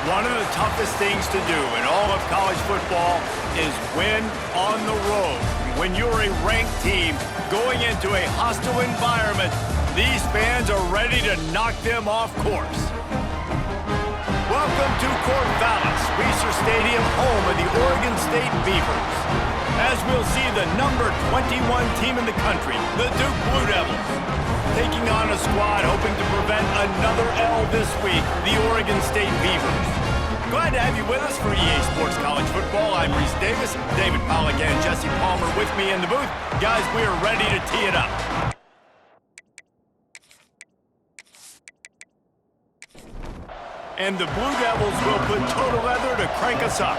One of the toughest things to do in all of college football is win on the road. When you're a ranked team going into a hostile environment, these fans are ready to knock them off course. Welcome to Corvallis, Reser Stadium, home of the Oregon State Beavers. As we'll see the number 21 team in the country, the Duke Blue Devils, taking on a squad hoping to prevent another L this week, the Oregon State Beavers. Glad to have you with us for EA Sports College Football. I'm Reese Davis, David Pollack and Jesse Palmer with me in the booth. Guys, we are ready to tee it up. And the Blue Devils will put total leather to crank us up.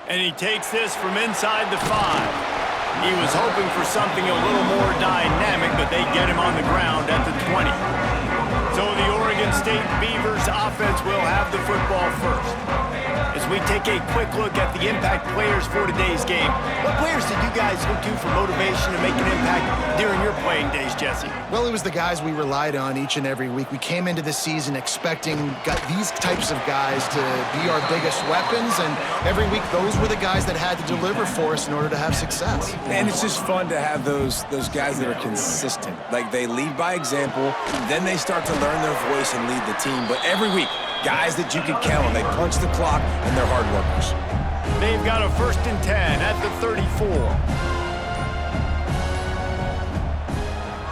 And he takes this from inside the 5. He was hoping for something a little more dynamic, but they get him on the ground at the 20. So the Oregon State Beavers offense will have the football first. As we take a quick look at the impact players for today's game, what players did you guys look to for motivation to make an impact during your playing days, Jesse? Well, it was the guys we relied on each and every week. We came into the season expecting these types of guys to be our biggest weapons, and every week those were the guys that had to deliver for us in order to have success. And it's just fun to have those guys that are consistent. Like, they lead by example, then they start to learn their voice and lead the team. But every week, guys that you can count on. They punch the clock, and they're hard workers. They've got a 1st and 10 at the 34.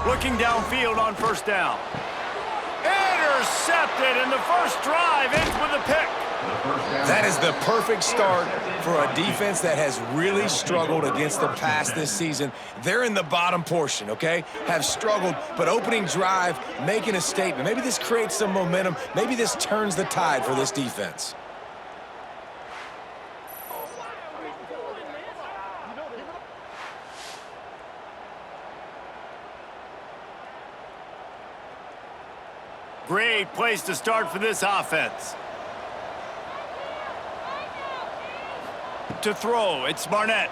Looking downfield on 1st down. Intercepted, and the first drive ends with a pick. That is the perfect start for a defense that has really struggled against the pass this season. They're in the bottom portion, okay? Have struggled, but opening drive, making a statement. Maybe this creates some momentum. Maybe this turns the tide for this defense. Great place to start for this offense. To throw, it's Barnett.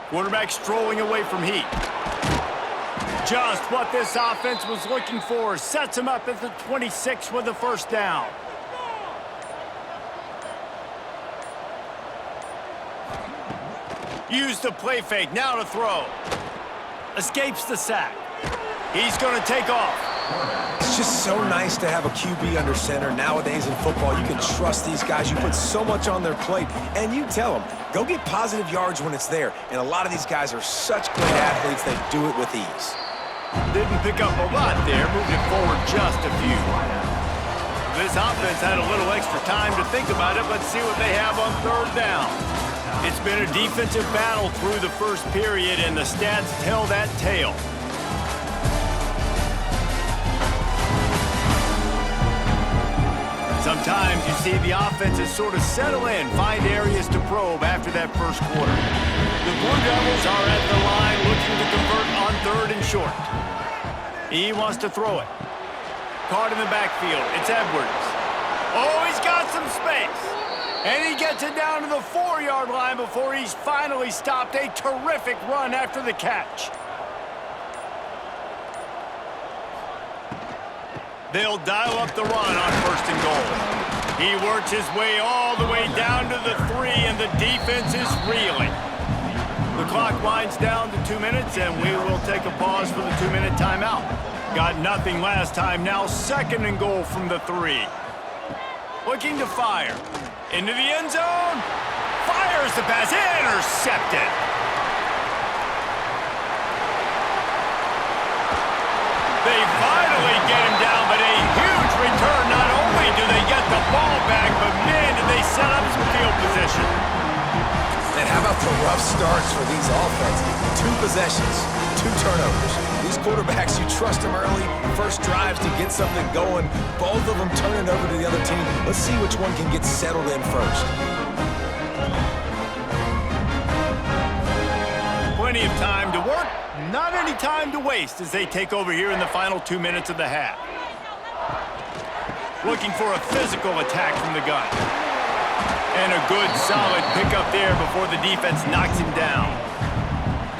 Quarterback strolling away from heat. Just what this offense was looking for. Sets him up at the 26 with the 1st down. Use the play fake, now to throw. Escapes the sack. He's going to take off. It's just so nice to have a QB under center. Nowadays in football, you can trust these guys. You put so much on their plate, and you tell them, go get positive yards when it's there. And a lot of these guys are such great athletes, they do it with ease. Didn't pick up a lot there, moved it forward just a few. This offense had a little extra time to think about it. Let's see what they have on 3rd down. It's been a defensive battle through the first period, and the stats tell that tale. Sometimes you see the offenses sort of settle in, find areas to probe after that first quarter. The Blue Devils are at the line looking to convert on 3rd and short. He wants to throw it. Caught in the backfield. It's Edwards. Oh, he's got some space. And he gets it down to the 4-yard line before he's finally stopped. A terrific run after the catch. They'll dial up the run on 1st and goal. He works his way all the way down to the 3, and the defense is reeling. The clock winds down to 2 minutes, and we will take a pause for the 2-minute timeout. Got nothing last time. Now 2nd and goal from the 3. Looking to fire. Into the end zone. Fires the pass. Intercepted. They finally get him down, but a huge return. Not only do they get the ball back, but man, did they set up some field position. And how about the rough starts for these offenses? 2 possessions, 2 turnovers. These quarterbacks, you trust them early. First drives to get something going. Both of them turn it over to the other team. Let's see which one can get settled in first. Plenty of time to work. Not any time to waste as they take over here in the final 2 minutes of the half. Looking for a physical attack from the gun. And a good, solid pickup there before the defense knocks him down.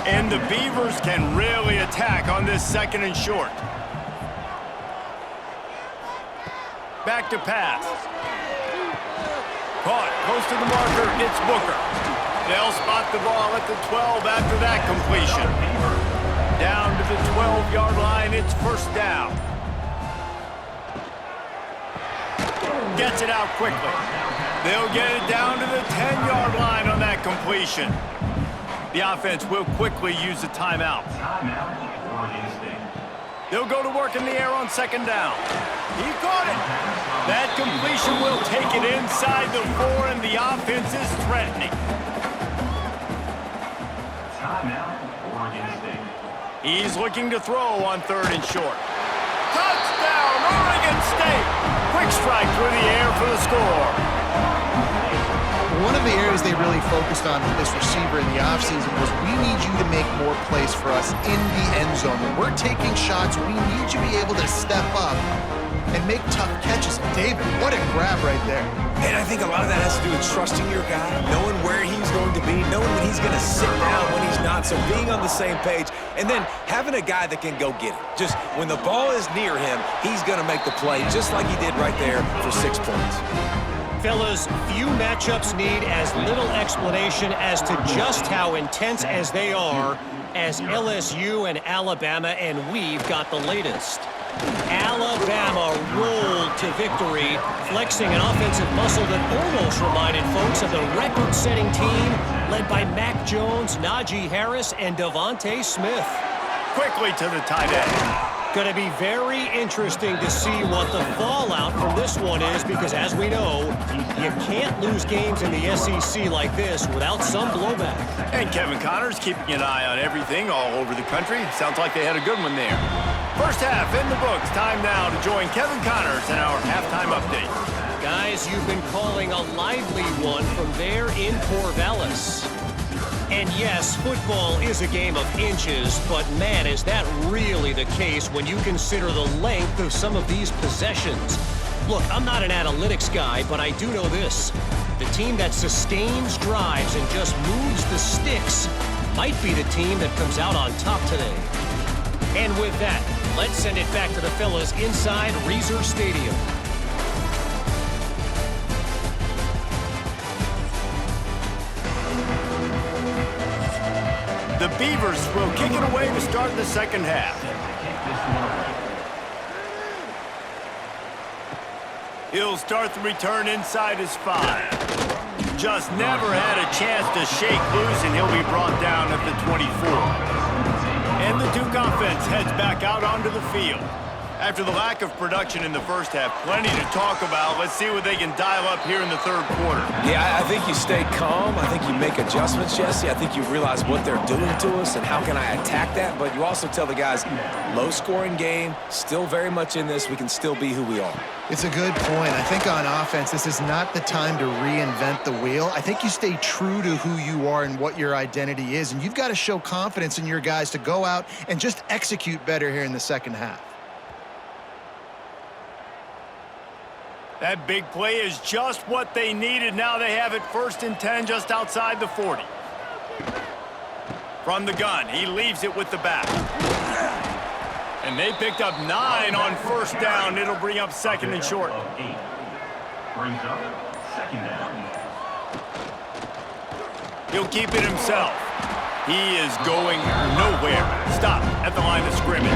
And the Beavers can really attack on this 2nd and short. Back to pass. Caught close to the marker. It's Booker. They'll spot the ball at the 12 after that completion. Down to the 12-yard line. It's first down. Gets it out quickly. They'll get it down to the 10-yard line on that completion. The offense will quickly use a timeout. They'll go to work in the air on second down. He caught it. That completion will take it inside the 4, and the offense is threatening. He's looking to throw on 3rd and short. Touchdown, Oregon State! Quick strike through the air for the score. One of the areas they really focused on with this receiver in the offseason was we need you to make more plays for us in the end zone. When we're taking shots, we need you to be able to step up and make tough catches. David, what a grab right there. And I think a lot of that has to do with trusting your guy, knowing where he's going to be, knowing when he's going to sit down, when he's not, so being on the same page, and then having a guy that can go get it. Just when the ball is near him, he's going to make the play, just like he did right there for 6 points. Fellas, few matchups need as little explanation as to just how intense as they are as LSU and Alabama, and we've got the latest. Alabama rolled to victory, flexing an offensive muscle that almost reminded folks of the record-setting team led by Mac Jones, Najee Harris, and Devontae Smith. Quickly to the tight end. Going to be very interesting to see what the fallout from this one is, because as we know, you can't lose games in the SEC like this without some blowback. And Kevin Connors keeping an eye on everything all over the country. Sounds like they had a good one there. First half in the books. Time now to join Kevin Connors in our halftime update. Guys, you've been calling a lively one from there in Corvallis. And yes, football is a game of inches, but man, is that really the case when you consider the length of some of these possessions. Look, I'm not an analytics guy, but I do know this. The team that sustains drives and just moves the sticks might be the team that comes out on top today. And with that, let's send it back to the fellas inside Reser Stadium. The Beavers will kick it away to start the second half. He'll start the return inside his 5. Just never had a chance to shake loose, and he'll be brought down at the 24. And the Duke offense heads back out onto the field. After the lack of production in the first half, plenty to talk about. Let's see what they can dial up here in the third quarter. Yeah, I think you stay calm. I think you make adjustments, Jesse. I think you realize what they're doing to us and how can I attack that. But you also tell the guys, low-scoring game, still very much in this. We can still be who we are. It's a good point. I think on offense, this is not the time to reinvent the wheel. I think you stay true to who you are and what your identity is, and you've got to show confidence in your guys to go out and just execute better here in the second half. That big play is just what they needed. Now they have it 1st and 10 just outside the 40. From the gun, he leaves it with the back. And they picked up 9 on first down. It'll bring up 2nd and short. Brings up 2nd down. He'll keep it himself. He is going nowhere. Stop at the line of scrimmage.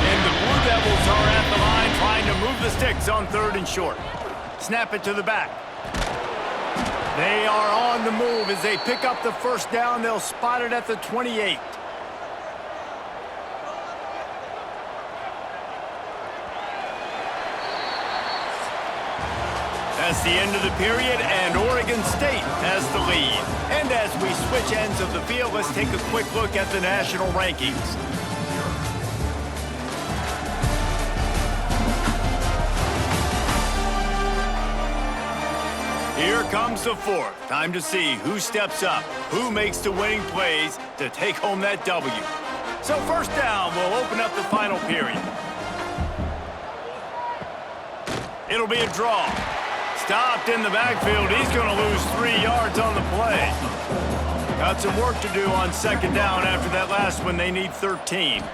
And the Blue Devils are at the line trying to move the sticks on 3rd and short. Snap it to the back. They are on the move as they pick up the first down. They'll spot it at the 28. That's the end of the period, and Oregon State has the lead. And as we switch ends of the field, let's take a quick look at the national rankings. Here comes the 4th. Time to see who steps up, who makes the winning plays to take home that W. So first down will open up the final period. It'll be a draw. Stopped in the backfield. He's going to lose 3 yards on the play. Got some work to do on 2nd down after that last one. They need 13.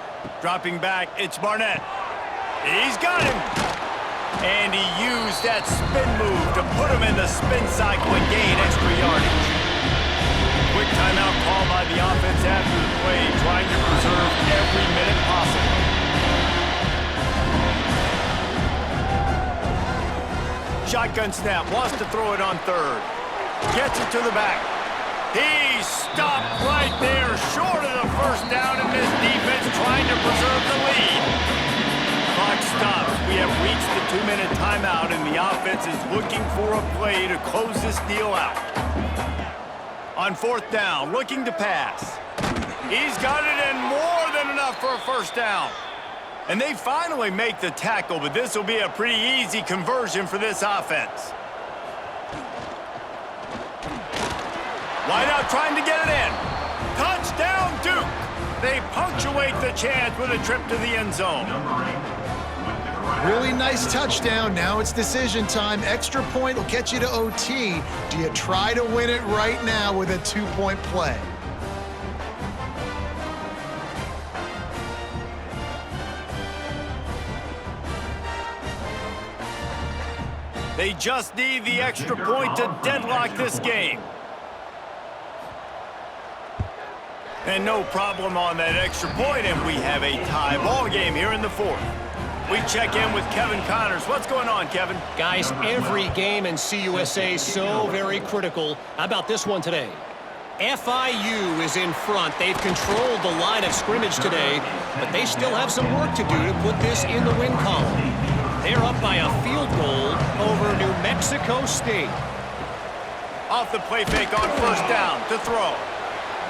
Dropping back, it's Barnett. He's got him. And he used that spin move to put him in the spin cycle and gain extra yardage. Quick timeout call by the offense after the play, trying to preserve every minute possible. Shotgun snap, wants to throw it on third. Gets it to the back. He stopped right there, short of the first down, and this defense trying to preserve the lead. Clock stops. We have reached the 2-minute timeout, and the offense is looking for a play to close this deal out. On fourth down, looking to pass. He's got it in more than enough for a first down. And they finally make the tackle, but this will be a pretty easy conversion for this offense. Wide out trying to get it in. Touchdown, Duke. They punctuate the chance with a trip to the end zone. Really nice touchdown. Now it's decision time. Extra point will get you to OT. Do you try to win it right now with a 2-point play? They just need the extra point to deadlock this game. And no problem on that extra point, and we have a tie ball game here in the fourth. We check in with Kevin Connors. What's going on, Kevin? Guys, every game in CUSA is so very critical. How about this one today? FIU is in front. They've controlled the line of scrimmage today, but they still have some work to do to put this in the win column. They're up by a field goal over New Mexico State. Off the play fake on first down to throw.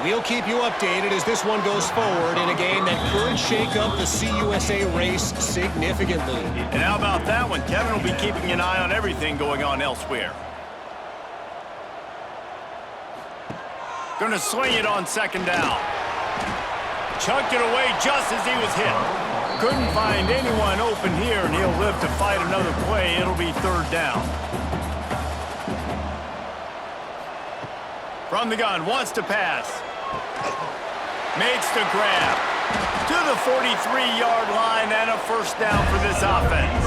We'll keep you updated as this one goes forward in a game that could shake up the CUSA race significantly. And how about that one? Kevin will be keeping an eye on everything going on elsewhere. Going to swing it on second down. Chucked it away just as he was hit. Couldn't find anyone open here, and he'll live to fight another play. It'll be third down. From the gun, wants to pass. Makes the grab. To the 43-yard line and a first down for this offense.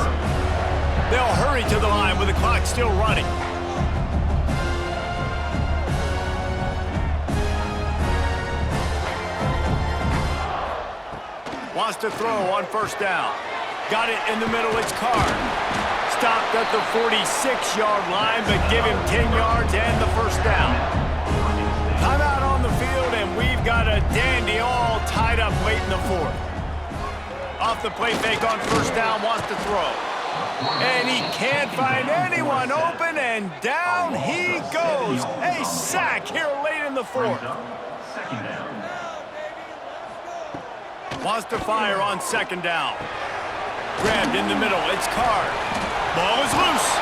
They'll hurry to the line with the clock still running. Wants to throw on first down. Got it in the middle, it's Card. Stopped at the 46-yard line, but give him 10 yards and the first down. Timeout on the field, and we've got a dandy all tied up late in the fourth. Off the play fake on first down, wants to throw. And he can't find anyone open, and down he goes. A sack here late in the fourth. Second down. Wants to fire on second down. Grabbed in the middle, it's Card. Ball is loose.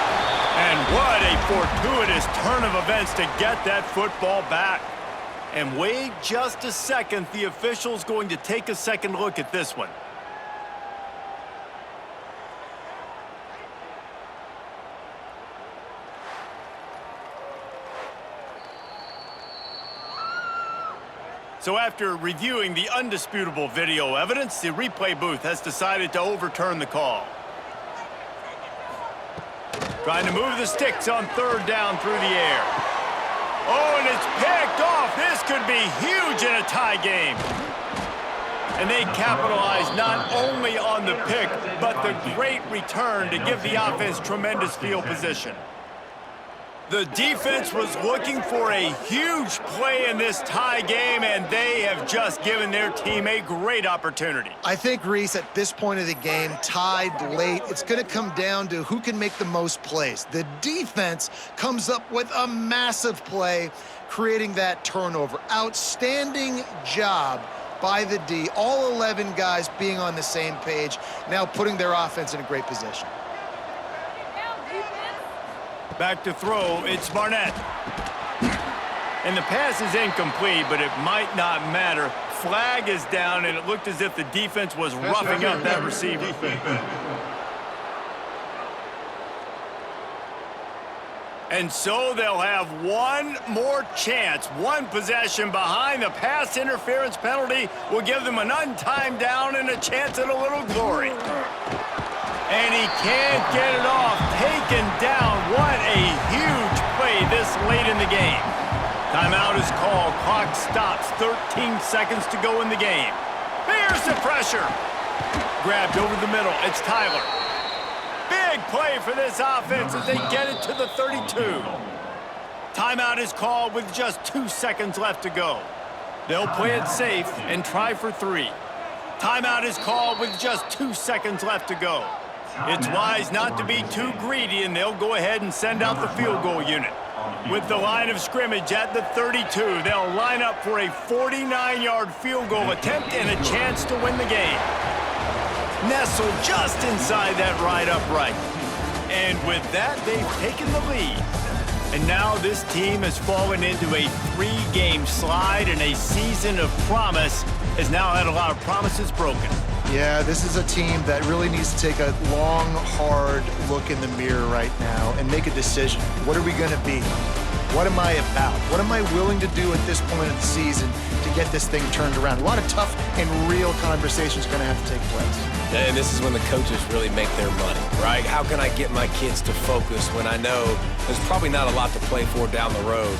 And what a fortuitous turn of events to get that football back. And wait just a second, the official's going to take a second look at this one. So after reviewing the undisputable video evidence, the replay booth has decided to overturn the call. Trying to move the sticks on third down through the air. Oh, and it's picked off. This could be huge in a tie game. And they capitalize not only on the pick, but the great return to give the offense tremendous field position. The defense was looking for a huge play in this tie game, and they have just given their team a great opportunity. I think, Reese, at this point of the game, tied late, it's going to come down to who can make the most plays. The defense comes up with a massive play, creating that turnover. Outstanding job by the D. All 11 guys being on the same page, now putting their offense in a great position. Back to throw, it's Barnett. And the pass is incomplete, but it might not matter. Flag is down, and it looked as if the defense was roughing up that receiver. And so they'll have one more chance. One possession behind. The pass interference penalty will give them an untimed down and a chance at a little glory. And he can't get it off. Taken down. What a huge play this late in the game. Timeout is called. Clock stops. 13 seconds to go in the game. Here's the pressure. Grabbed over the middle. It's Tyler. Big play for this offense as they get it to the 32. Timeout is called with just 2 seconds left to go. They'll play it safe and try for 3. Timeout is called with just 2 seconds left to go. It's wise not to be too greedy, and they'll go ahead and send out the field goal unit. With the line of scrimmage at the 32, they'll line up for a 49-yard field goal attempt and a chance to win the game. Nestled just inside that right upright. And with that, they've taken the lead. And now this team has fallen into a 3-game slide, and a season of promise has now had a lot of promises broken. Yeah, this is a team that really needs to take a long, hard look in the mirror right now and make a decision. What are we going to be? What am I about? What am I willing to do at this point of the season to get this thing turned around? A lot of tough and real conversations are going to have to take place. And this is when the coaches really make their money, right? How can I get my kids to focus when I know there's probably not a lot to play for down the road?